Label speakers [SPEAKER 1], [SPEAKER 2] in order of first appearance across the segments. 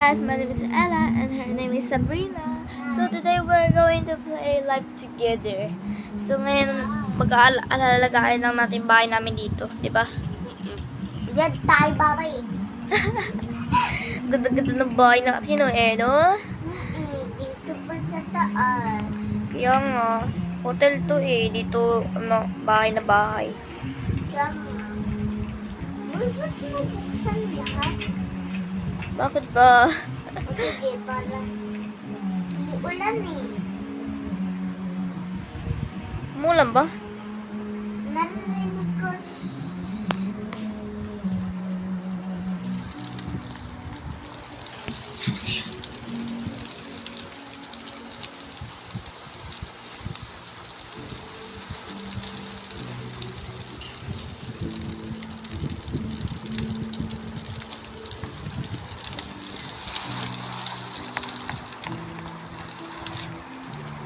[SPEAKER 1] My name is Ella and her name is Sabrina. So today we're going to play Life Together. So ngayon mag-aalalagaan lang natin bahay namin dito, di ba?
[SPEAKER 2] Diyan tayo babay.
[SPEAKER 1] Ganda-ganda ng bahay natin, no?
[SPEAKER 2] Dito pa sa taas.
[SPEAKER 1] Kaya nga, hotel to dito, bahay na bahay.
[SPEAKER 2] Kaya uy, ba't nabuksan lahat?
[SPEAKER 1] Bakit ba?
[SPEAKER 2] O sige, para uulan
[SPEAKER 1] Umulan ba?
[SPEAKER 2] Narinig ko.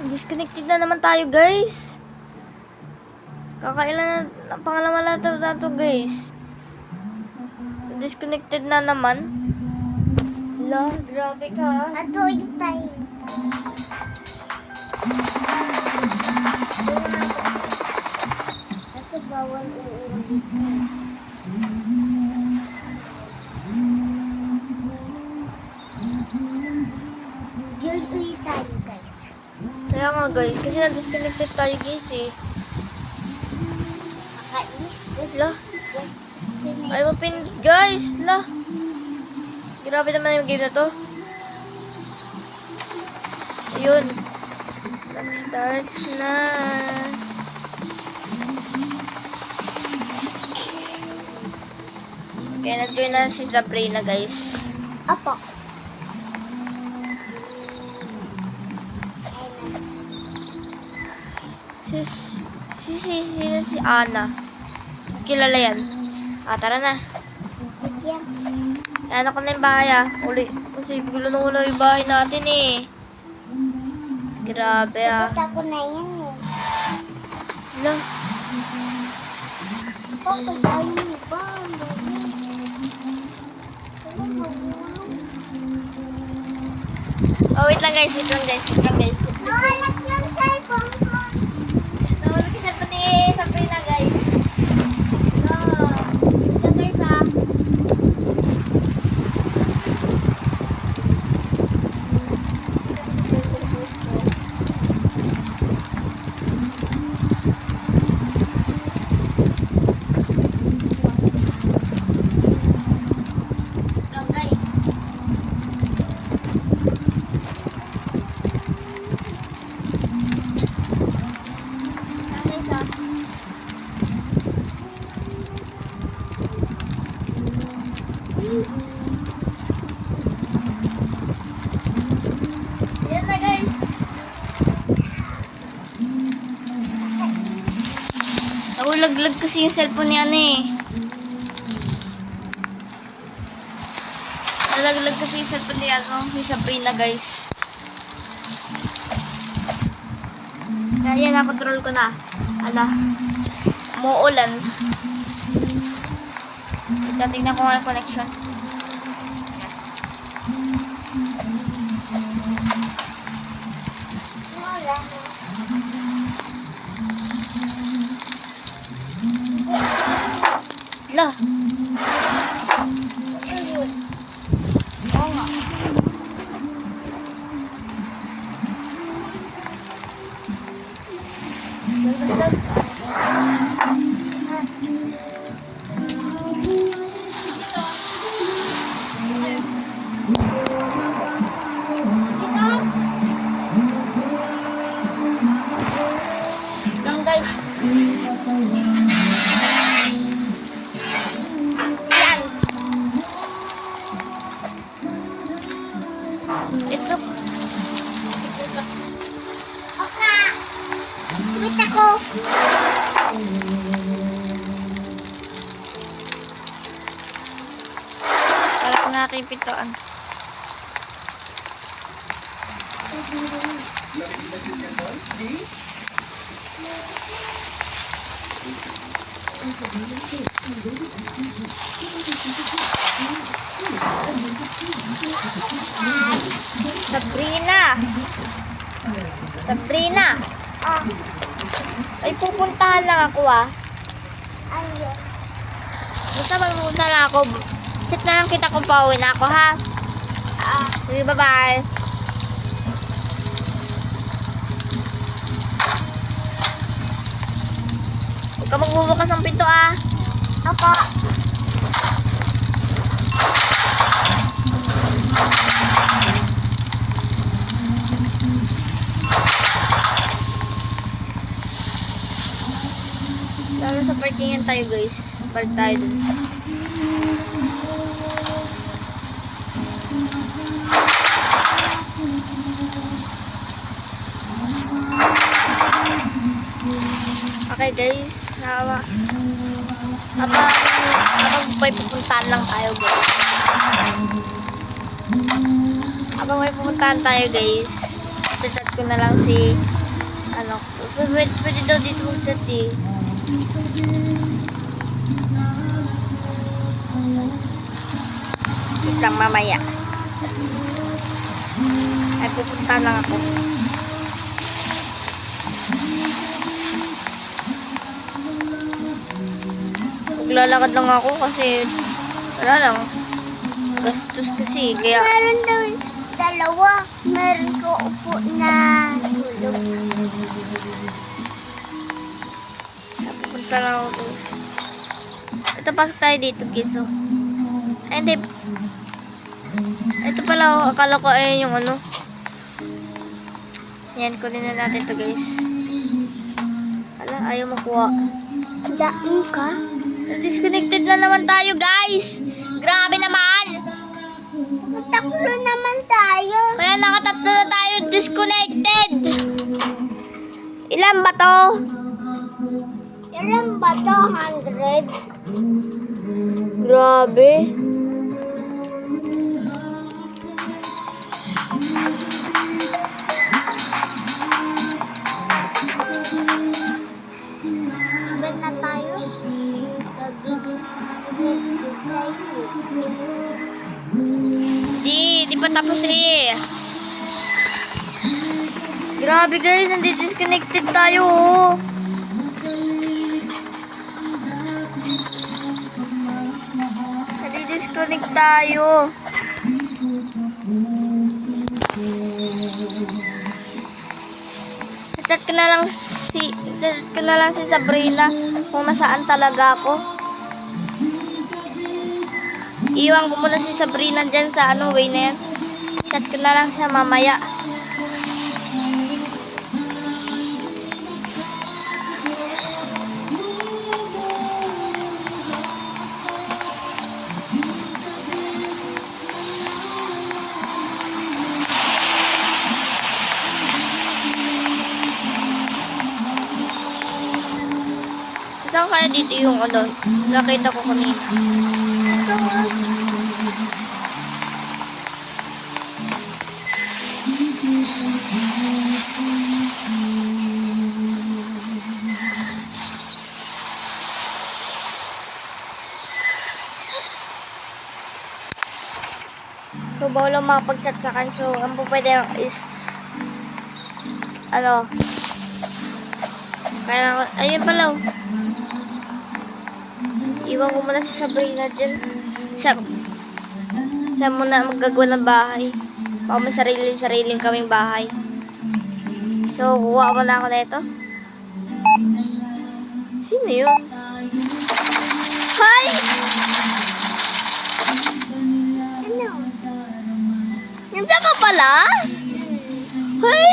[SPEAKER 1] Disconnected na naman tayo, guys. Kakailan na pangalaman na to, guys. Disconnected na naman. La, grabe ka.
[SPEAKER 2] Atoy tayo. Kasi bawal uulan dito. Diyan uwi tayo, guys.
[SPEAKER 1] Kaya nga, guys. Kasi na-disconnected tayo, guys,
[SPEAKER 2] Nakainis.
[SPEAKER 1] La,
[SPEAKER 2] Just
[SPEAKER 1] ay mapindot, guys. La. Grabe naman yung game na to. Ayun. Nag-start na. Okay, nag-join na si Sabrina, guys.
[SPEAKER 2] Apo.
[SPEAKER 1] Si Ana. Kilala yan. Tara na.
[SPEAKER 2] Bigyan.
[SPEAKER 1] Anak ko na yung bahay, Kasi bigla nung ulo yung bahay natin, Grabe,
[SPEAKER 2] Ipot ako na yan,
[SPEAKER 1] Hala.
[SPEAKER 2] Bakit tayo ba?
[SPEAKER 1] Oh, wait lang, guys.
[SPEAKER 2] Nawalas yung cellphone ko.
[SPEAKER 1] Nahulog yung cellphone ni Sabrina, guys. Ito, guys, Ito, guys. Yan na, guys. Nahulaglag kasi yung cellphone niya, Nalaglag kasi yung cellphone niya, ni Sabrina, guys. Kaya na-control ko na. Muulan. Tingnan ko nga yung connection.
[SPEAKER 2] Wala na.
[SPEAKER 1] La.
[SPEAKER 2] Oo nga.
[SPEAKER 1] Lang, guys. Yan. Ito.
[SPEAKER 2] Oka! Squid ako!
[SPEAKER 1] Parang natin yung pintuan. Sabrina! Sabrina!
[SPEAKER 2] Ah,
[SPEAKER 1] Ay, pupuntahan lang ako ah.
[SPEAKER 2] ayun.
[SPEAKER 1] Basta magpupunta lang ako. Set na lang kita kung pauwi na ako ha. Sige, bye-bye. Huwag ka magbubukas ng pinto ah.
[SPEAKER 2] Ako.
[SPEAKER 1] Lalo sa parkingan tayo guys. Park tayo dun. Okay guys, habang may pupuntahan lang tayo guys. Habang may pupuntahan tayo guys, chat ko na lang si pwede daw dito mag-chat eh. Wait lang mamaya. Ay pupuntahan lang ako. Maglalakad lang ako kasi wala lang. Gastos kasi kaya
[SPEAKER 2] Meron daw dalawa. Meron ko upo na tulog.
[SPEAKER 1] pupunta lang ako guys. Ito pasok tayo dito guys oh. Ay hindi. Ito pala oh. Akala ko ayun yung ano. Yan kunin na natin to guys. Ala ayaw makuha.
[SPEAKER 2] Daan ka?
[SPEAKER 1] Disconnected na naman tayo guys. Grabe naman.
[SPEAKER 2] Tatlo naman tayo.
[SPEAKER 1] Kaya nakatatlo na tayo disconnected. Ilan ba to?
[SPEAKER 2] Ilan ba to? 100?
[SPEAKER 1] Grabe.
[SPEAKER 2] Iba na tayo. Nagdidisconnected tayo.
[SPEAKER 1] Di pa tapos eh. Grabe guys, nandi-disconnected tayo oh. Nandi-disconnect tayo. Chat ko na lang si Sabrina kung nasaan talaga ako. Iwan ko muna si Sabrina dyan sa way na yan. Chat ko na lang siya mamaya. Saan kaya dito yung nakita ko kanina? So, bawal lang makapag-chat sa akin. So, ang po pwede is kaya, ayun pala. Iwan ko muna si Sabrina dyan. Sa muna magagawa ng bahay. Baka may sariling kaming bahay. So, kuha ko na ako na ito. Sino yun? Hi!
[SPEAKER 2] Ano?
[SPEAKER 1] Nandiyan ka pala? Hi!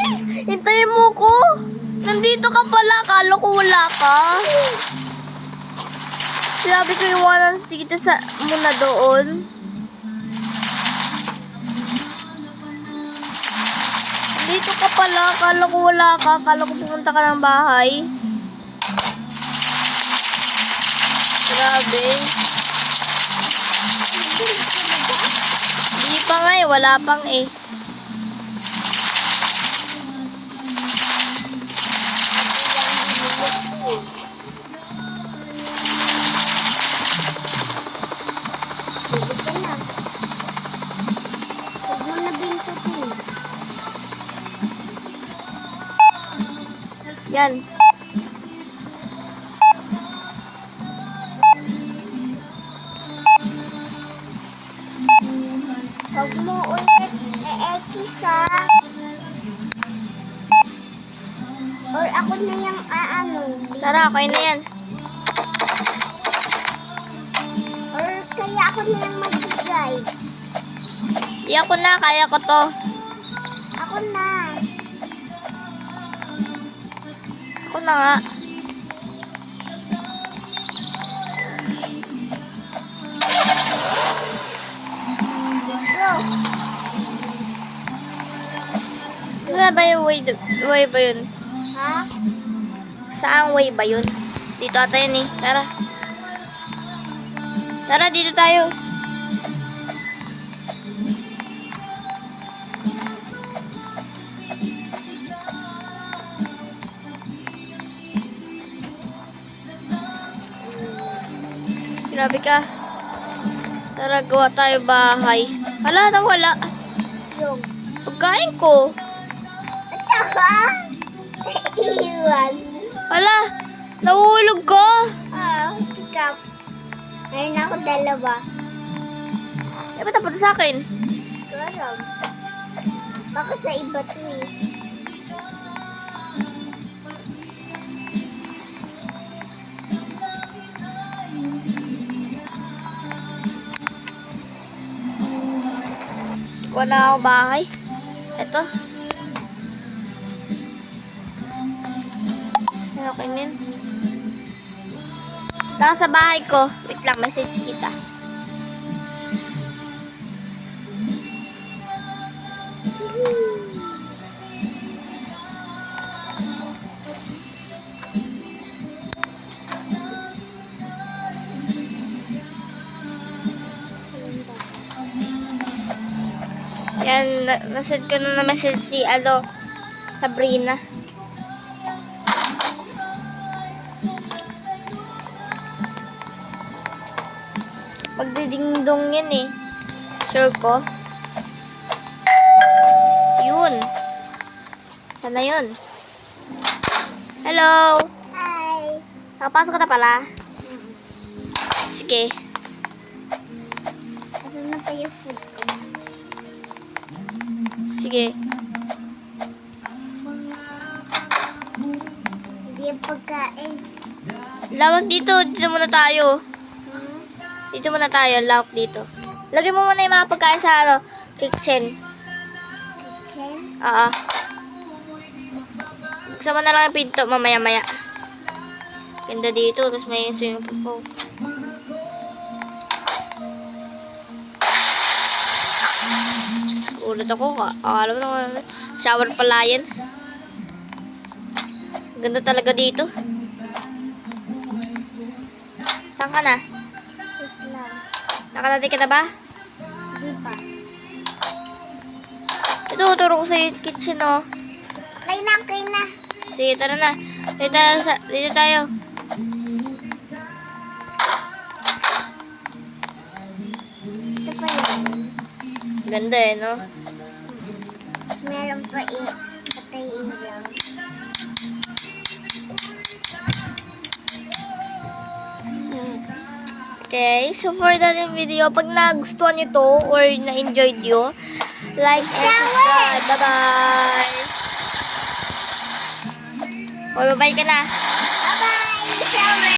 [SPEAKER 1] Hintayin mo ko. Nandito ka pala. Akala ko wala ka. Sabi ko iwanan kita muna doon. Dito ka pala. Akala ko wala ka. Akala ko pumunta ka ng bahay. Grabe. Hindi pa nga eh. Wala pang eh.
[SPEAKER 2] Pwede ka na. Huwag mo na bintutin.
[SPEAKER 1] Yan.
[SPEAKER 2] Huwag mo ulit e-X Or ako na yung
[SPEAKER 1] Tara, kayo na yan.
[SPEAKER 2] Or kaya ako na yung mag-drive.
[SPEAKER 1] Di ako na, kaya ko to.
[SPEAKER 2] Ako na.
[SPEAKER 1] Ako na nga.
[SPEAKER 2] Go.
[SPEAKER 1] Saan ba yung way ba yun?
[SPEAKER 2] Ha?
[SPEAKER 1] Saang way ba yun? Dito ata yun eh. Tara. Tara, dito tayo. Grabe ka. Tara, gawa tayo bahay. Hala, nawala.
[SPEAKER 2] Yung.
[SPEAKER 1] Pagkain ko.
[SPEAKER 2] Taka. Iwan.
[SPEAKER 1] Hala, nahulog ko.
[SPEAKER 2] Pick up. Meron ako dalawa.
[SPEAKER 1] Eh, ba't napunta sa akin?
[SPEAKER 2] Karam. Baka sa iba to eh.
[SPEAKER 1] Kuha na ako bahay. Ito. Okay na yun. Nasa bahay ko. Wait lang, message kita. Yan, nasend ko na message si, Sabrina. Magdidingdong yan eh. Sure ko. Yun. Sana yun. Hello.
[SPEAKER 2] Hi.
[SPEAKER 1] Nakapasok ka na pala. Sige.
[SPEAKER 2] Ano na pa yung food ko?
[SPEAKER 1] Sige.
[SPEAKER 2] Hindi yung pagkain.
[SPEAKER 1] Lawak dito. Dito muna tayo. Dito muna tayo. Lawak dito. Lagay mo muna yung mga pagkain sa kitchen.
[SPEAKER 2] Kitchen?
[SPEAKER 1] Oo. Buksan mo na lang yung pinto mamaya-maya. Ganda dito. Tapos may swimming pool po. Ulit ako. Akala mo naman. Shower pala yan. Ganda talaga dito. Saan ka na?
[SPEAKER 2] Wait lang.
[SPEAKER 1] Nakadati ka na ba?
[SPEAKER 2] Di pa.
[SPEAKER 1] Ito, turo ko sa kitchen, oh.
[SPEAKER 2] Okay na, okay na.
[SPEAKER 1] Sige, tara na. Dito tayo.
[SPEAKER 2] Ito pa yan.
[SPEAKER 1] Ganda eh, no?
[SPEAKER 2] Tapos meron pa patay ilaw.
[SPEAKER 1] Okay, so for that video, pag nagustuhan nyo to or na-enjoyed nyo, like and subscribe. Bye-bye! O, bye-bye ka na.
[SPEAKER 2] Bye-bye!